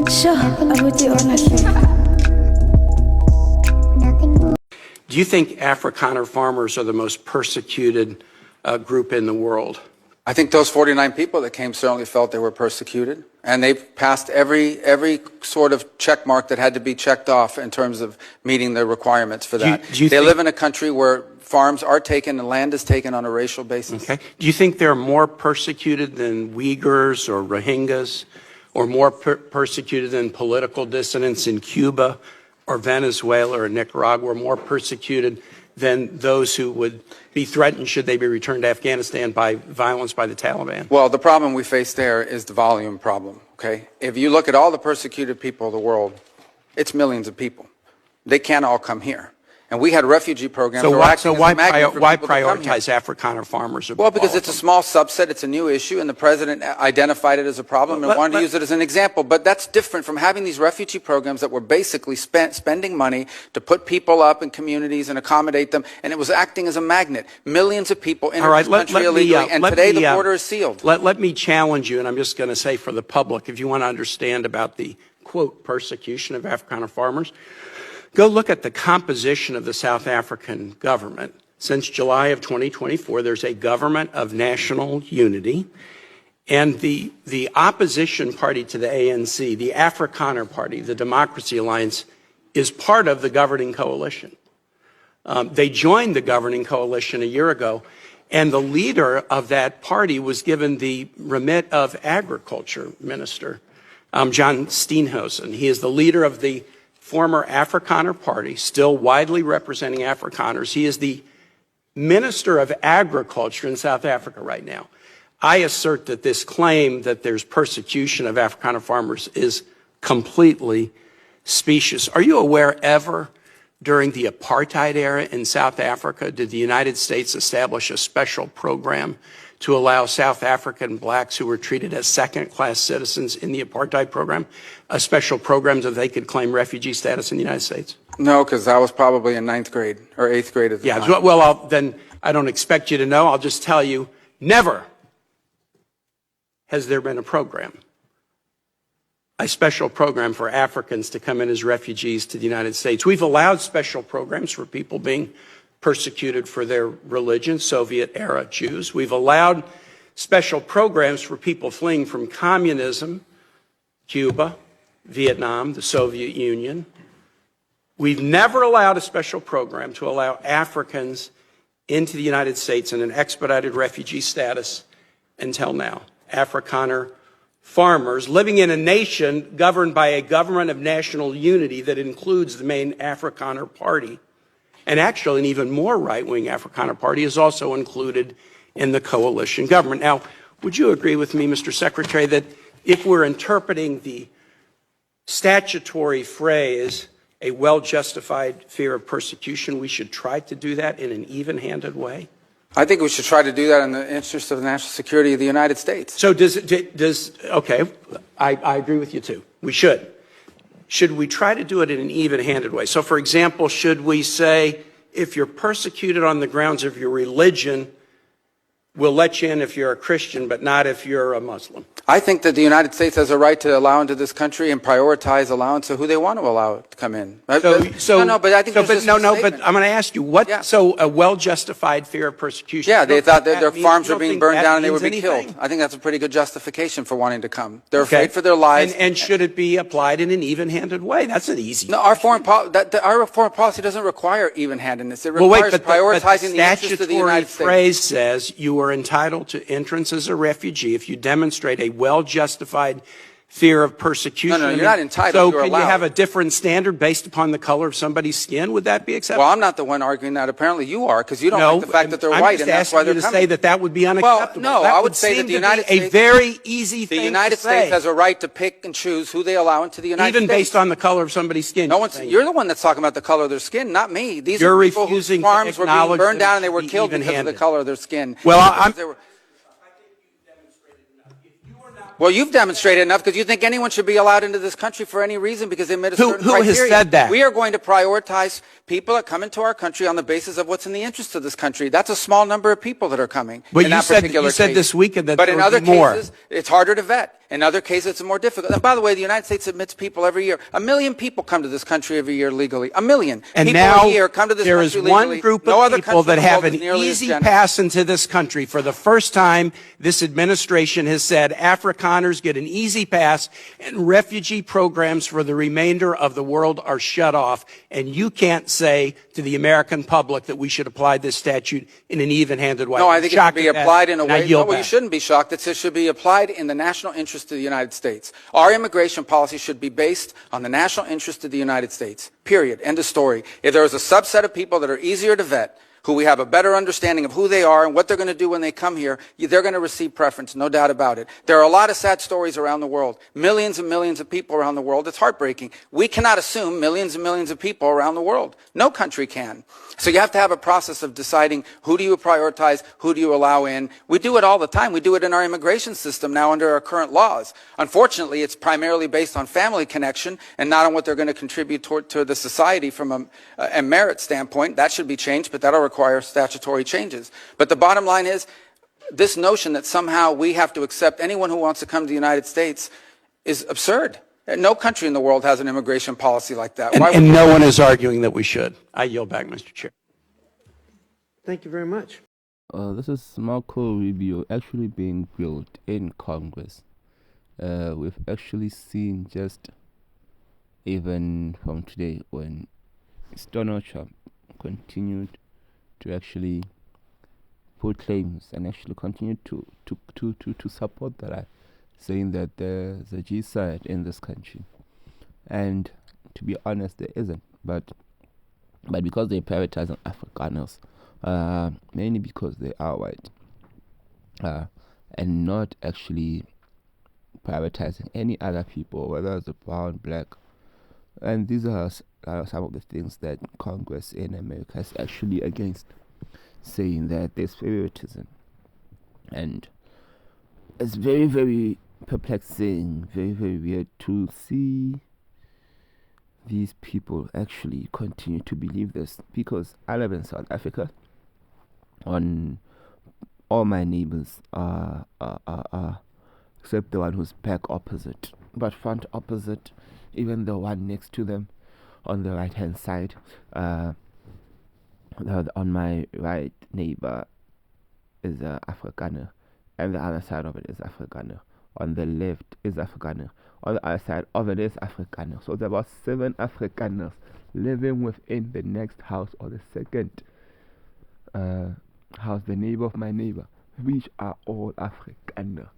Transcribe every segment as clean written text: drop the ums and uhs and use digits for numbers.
Sure, أبوتي ونشي. Do you think Afrikaner farmers are the most persecuted group in the world? I think those 49 people that came certainly felt they were persecuted, and they've passed every sort of check mark that had to be checked off in terms of meeting the requirements for that. They live in a country where farms are taken and land is taken on a racial basis. Okay. Do you think they're more persecuted than Uyghurs or Rohingyas, or more persecuted than political dissidents in Cuba or Venezuela or Nicaragua, or more persecuted than those who would be threatened should they be returned to Afghanistan by violence by the Taliban? Well, the problem we face there is the volume problem, okay? If you look at all the persecuted people of the world, it's millions of people. They can't all come here. And we had refugee programs. So why prioritize Afrikaner farmers? Well, because it's a small subset, it's a new issue, and the president identified it as a problem and wanted to use it as an example. But that's different from having these refugee programs that were basically spending money to put people up in communities and accommodate them, and it was acting as a magnet. Millions of people in this country illegally, and today the border is sealed. Let me challenge you, and I'm just going to say for the public, if you want to understand about the, quote, persecution of Afrikaner farmers, go look at the composition of the South African government. Since July of 2024, there's a government of national unity, and the opposition party to the ANC, the Afrikaner Party, the Democracy Alliance, is part of the governing coalition. They joined the governing coalition a year ago, and the leader of that party was given the remit of Agriculture Minister, John Steenhuisen. He is the leader of the former Afrikaner Party, still widely representing Afrikaners. He is the Minister of Agriculture in South Africa right now. I assert that this claim that there's persecution of Afrikaner farmers is completely specious. Are you aware ever during the apartheid era in South Africa did the United States establish a special program to allow South African blacks who were treated as second-class citizens in the apartheid program, a special program so they could claim refugee status in the United States? No, because I was probably in 9th grade or 8th grade at the time. Yeah, well, then I don't expect you to know. I'll just tell you, never has there been a program, a special program for Africans to come in as refugees to the United States. We've allowed special programs for people being persecuted for their religion, Soviet-era Jews. We've allowed special programs for people fleeing from communism, Cuba, Vietnam, the Soviet Union. We've never allowed a special program to allow Africans into the United States in an expedited refugee status until now. Afrikaner farmers living in a nation governed by a government of national unity that includes the main Afrikaner Party. And actually, an even more right-wing Afrikaner Party is also included in the coalition government. Now, would you agree with me, Mr. Secretary, that if we're interpreting the statutory phrase, a well-justified fear of persecution, we should try to do that in an even-handed way? I think we should try to do that in the interest of the national security of the United States. So okay, I agree with you too. We should. Should we try to do it in an even-handed way? So, for example, should we say, if you're persecuted on the grounds of your religion, we'll let you in if you're a Christian, but not if you're a Muslim? I think that the United States has a right to allow into this country and prioritize allowance of who they want to allow to come in. But I'm going to ask you, so a well-justified fear of persecution? Yeah, they thought that their farms were being burned down and they would be killed. I think that's a pretty good justification for wanting to come. They're afraid for their lives. And should it be applied in an even-handed way? That's an easy. No, our foreign policy doesn't require even-handedness. It requires prioritizing the interests of the United States. The phrase says you are entitled to entrance as a refugee if you demonstrate a well-justified fear of persecution. No, you're not entitled. So can you have a different standard based upon the color of somebody's skin? Would that be acceptable? Well, I'm not the one arguing that. Apparently you are, because you don't like the fact that they're white, and that's why they're coming. I'm just asking you to say that would be unacceptable. Well, no, I would say that the United States, a very easy thing to say. The United States has a right to pick and choose who they allow into the United States. Even based on the color of somebody's skin. You're the one that's talking about the color of their skin, not me. These are people whose farms were being burned down and they were killed because of the color of their skin. Well, you've demonstrated enough because you think anyone should be allowed into this country for any reason because they met a certain criteria. Who has said that? We are going to prioritize people that come into our country on the basis of what's in the interest of this country. That's a small number of people that are coming. But you said this weekend that there would be more. But in other cases, it's harder to vet. In other cases, it's more difficult. And by the way, the United States admits people every year. 1 million people come to this country every year legally. 1 million and people now a year come to this there country is legally. one group No of other people that country in the have world an is nearly as easy generous. pass into this country. For the first time, this administration has said Afrikaners get an easy pass and refugee programs for the remainder of the world are shut off. And you can't say to the American public that we should apply this statute in an even-handed way. No, I think it should be applied in a way. No, well, you back. shouldn't be shocked. It should be applied in the national interest of the United States. Our immigration policy should be based on the national interest of the United States. Period. End of story. If there is a subset of people that are easier to vet, who we have a better understanding of who they are and what they're going to do when they come here, they're going to receive preference, no doubt about it. There are a lot of sad stories around the world. Millions and millions of people around the world. It's heartbreaking. We cannot assume millions and millions of people around the world. No country can. So you have to have a process of deciding who do you prioritize, who do you allow in. We do it all the time. We do it in our immigration system now under our current laws. Unfortunately, it's primarily based on family connection and not on what they're going to contribute to the society from a merit standpoint. That should be changed, but that'll require statutory changes. But the bottom line is, this notion that somehow we have to accept anyone who wants to come to the United States is absurd. No country in the world has an immigration policy like that. And no one is arguing that we should. I yield back, Mr. Chair. Thank you very much. This is Marco Rubio actually being grilled in Congress. We've actually seen just even from today when Donald Trump continued to actually put claims and actually continue to support the lie, saying that there's a GCYDE in this country. And to be honest, there isn't. But because they're prioritizing Afrikaners, mainly because they are white, and not actually prioritizing any other people, whether it's brown, black. And these are some of the things that Congress in America is actually against, saying that there's favoritism. And it's very, very perplexing, very, very weird to see these people actually continue to believe this, because I live in South Africa. On all my neighbors are except the one who's back opposite, but front opposite, even the one next to them on the right hand side, on my right neighbor is Afrikaner, and the other side of it is Afrikaner. On the left is Afrikaner. On the other side of it is Afrikaner. So there are about 7 Afrikaners living within the next house, or the second house, the neighbor of my neighbor, which are all Afrikaner.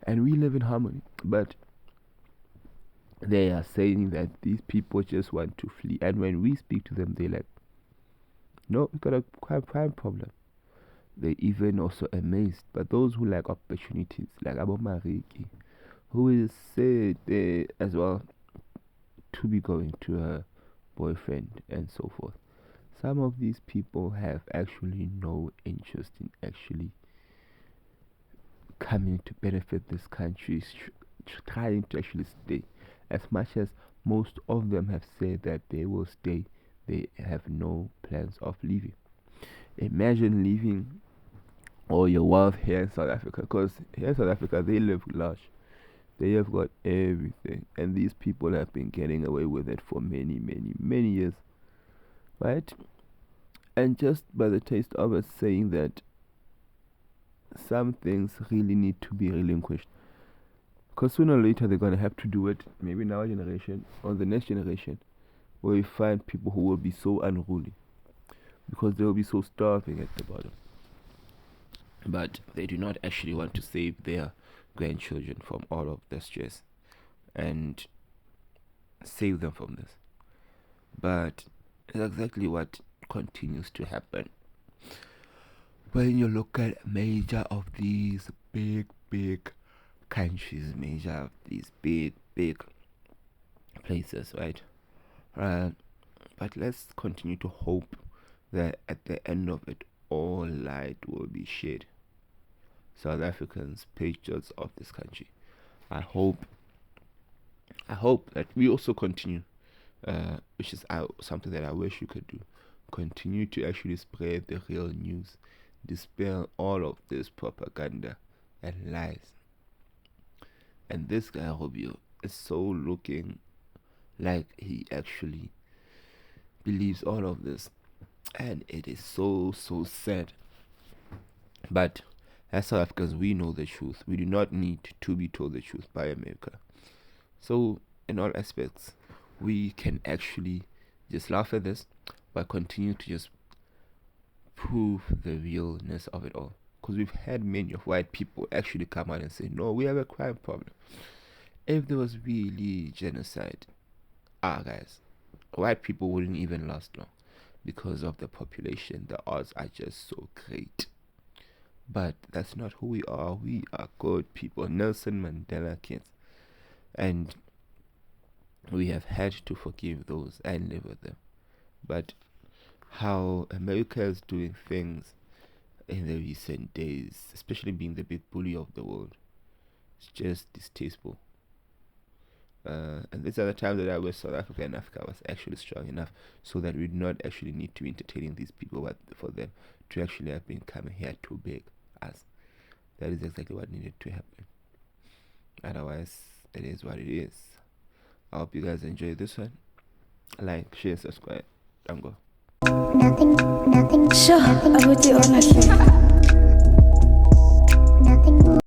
And we live in harmony. But they are saying that these people just want to flee. And when we speak to them, they're like, no, we got a crime problem. They even also amazed. But those who lack opportunities, like Abo Mariki, who is said as well to be going to her boyfriend and so forth. Some of these people have actually no interest in actually coming to benefit this country, trying to actually stay. As much as most of them have said that they will stay, they have no plans of leaving. Imagine leaving all your wealth here in South Africa, because here in South Africa they live large. They have got everything, and these people have been getting away with it for many, many, many years, right? And just by the taste of it, saying that some things really need to be relinquished, because sooner or later they're going to have to do it, maybe in our generation or the next generation, where we find people who will be so unruly because they will be so starving at the bottom. But they do not actually want to save their grandchildren from all of the stress and save them from this. But it's exactly what continues to happen when you look at major of these big countries, major of these big places, right? But let's continue to hope that at the end of it all, light will be shed. South Africans, patriots of this country, I hope that we also continue, which is something that I wish you could do, continue to actually spread the real news, dispel all of this propaganda and lies. And this guy Rubio is so looking like he actually believes all of this, and it is so sad. But as South Africans, we know the truth. We do not need to be told the truth by America. So in all aspects, we can actually just laugh at this, but continue to just prove the realness of it all. Because we've had many of white people actually come out and say, no, we have a crime problem. If there was really genocide, guys, white people wouldn't even last long because of the population. The odds are just so great. But that's not who we are. We are good people. Nelson Mandela kids. And we have had to forgive those and live with them. But how America is doing things in the recent days, especially being the big bully of the world, it's just distasteful. And these are the times that I wish South Africa and Africa was actually strong enough so that we do not actually need to be entertaining these people, but for them to actually have been coming here to beg us. That is exactly what needed to happen. Otherwise, it is what it is. I hope you guys enjoy this one. Like, share, subscribe. Dango. Sure, I would do ownership.